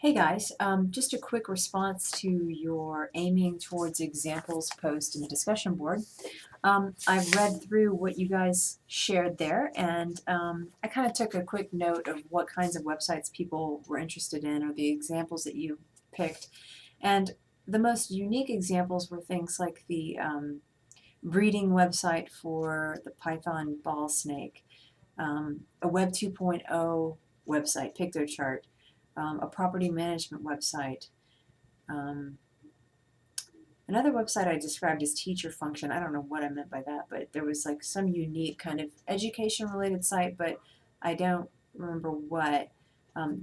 Hey guys, just a quick response to your aiming towards examples post in the discussion board. I've read through what you guys shared there, and I kind of took a quick note of what kinds of websites people were interested in or the examples that you picked. And the most unique examples were things like the breeding website for the Python ball snake, a Web 2.0 website, PictoChart, a property management website. Um, Another website I described as Teacher Function. I don't know what I meant by that, but there was like some unique kind of education related site, but I don't remember what.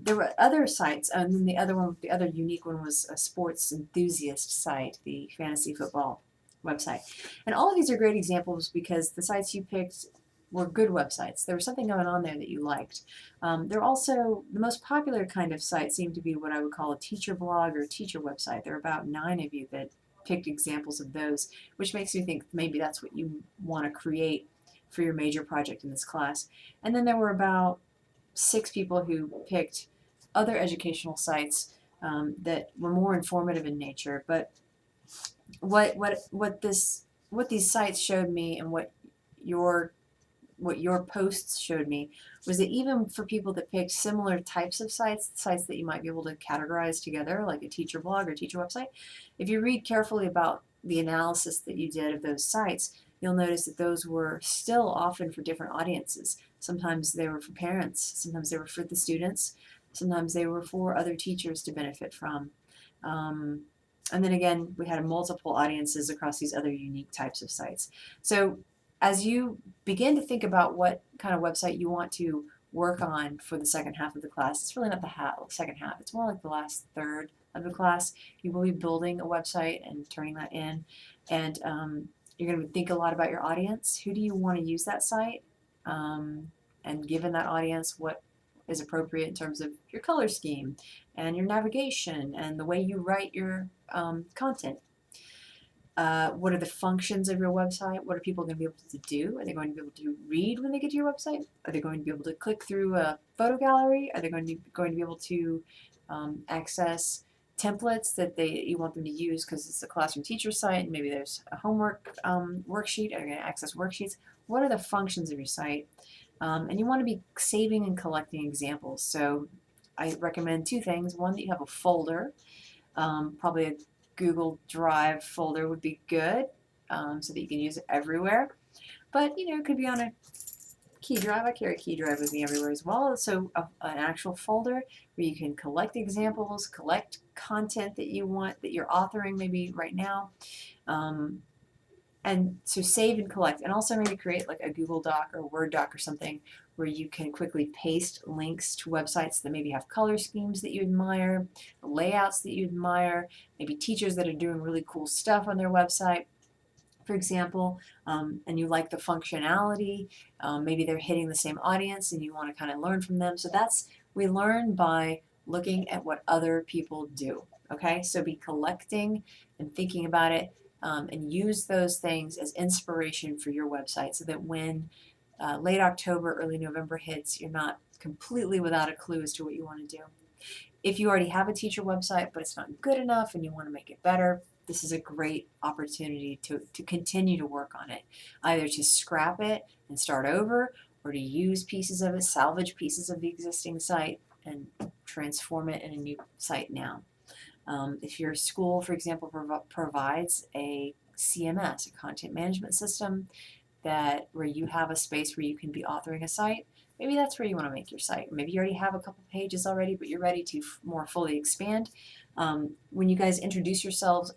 There were other sites, and then the other unique one was a sports enthusiast site, the fantasy football website. And all of these are great examples because the sites you picked were good websites. There was something going on there that you liked. They're also, the most popular kind of site seemed to be what I would call a teacher blog or teacher website. There are about 9 of you that picked examples of those, which makes me think maybe that's what you want to create for your major project in this class. And then there were about 6 people who picked other educational sites that were more informative in nature. But what these sites showed me and your what your posts showed me was that even for people that picked similar types of sites that you might be able to categorize together, like a teacher blog or teacher website, if you read carefully about the analysis that you did of those sites, you'll notice that those were still often for different audiences. Sometimes they were for parents, sometimes they were for the students, sometimes they were for other teachers to benefit from. Um, and then again, we had multiple audiences across these other unique types of sites. So as you begin to think about what kind of website you want to work on for the second half of the class, it's really not the second half, it's more like the last third of the class. You will be building a website and turning that in, and you're going to think a lot about your audience. Who do you want to use that site? And given that audience, what is appropriate in terms of your color scheme and your navigation and the way you write your content. What are the functions of your website? What are people going to be able to do? Are they going to be able to read when they get to your website? Are they going to be able to click through a photo gallery? Are they going to be able to access templates that you want them to use because it's a classroom teacher site and maybe there's a homework worksheet? Are they going to access worksheets? What are the functions of your site? And you want to be saving and collecting examples. So I recommend 2 things. One, that you have a folder, probably a Google Drive folder would be good, so that you can use it everywhere. But it could be on a key drive. I carry a key drive with me everywhere as well. So an actual folder where you can collect examples, collect content that you want, that you're authoring maybe right now. And so save and collect, and also maybe create like a Google Doc or Word doc or something where you can quickly paste links to websites that maybe have color schemes that you admire, layouts that you admire, maybe teachers that are doing really cool stuff on their website, for example, and you like the functionality. Maybe they're hitting the same audience and you want to kind of learn from them. So we learn by looking at what other people do. Okay, so be collecting and thinking about it, and use those things as inspiration for your website so that when late October, early November hits, you're not completely without a clue as to what you want to do. If you already have a teacher website but it's not good enough and you want to make it better, this is a great opportunity to continue to work on it, either to scrap it and start over or to use pieces of it, salvage pieces of the existing site and transform it in a new site now. If your school, for example, provides a CMS, a content management system, where you have a space where you can be authoring a site, maybe that's where you want to make your site. Maybe you already have a couple pages already, but you're ready to more fully expand. When you guys introduce yourselves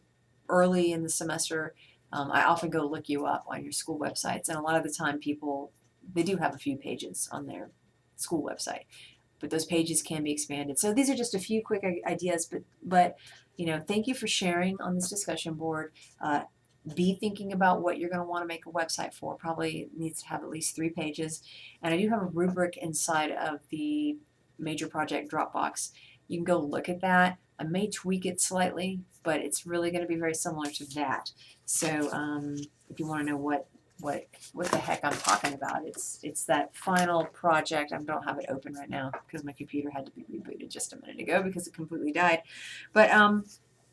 early in the semester, I often go look you up on your school websites, and a lot of the time they do have a few pages on their school website, but those pages can be expanded. So these are just a few quick ideas, but thank you for sharing on this discussion board. Be thinking about what you're going to want to make a website for. Probably needs to have at least 3 pages. And I do have a rubric inside of the major project Dropbox. You can go look at that. I may tweak it slightly, but it's really going to be very similar to that. So if you want to know what what the heck I'm talking about. It's that final project. I don't have it open right now because my computer had to be rebooted just a minute ago because it completely died. But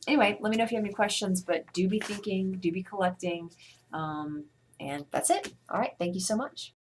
anyway, let me know if you have any questions. But do be thinking, do be collecting, and that's it. All right, thank you so much.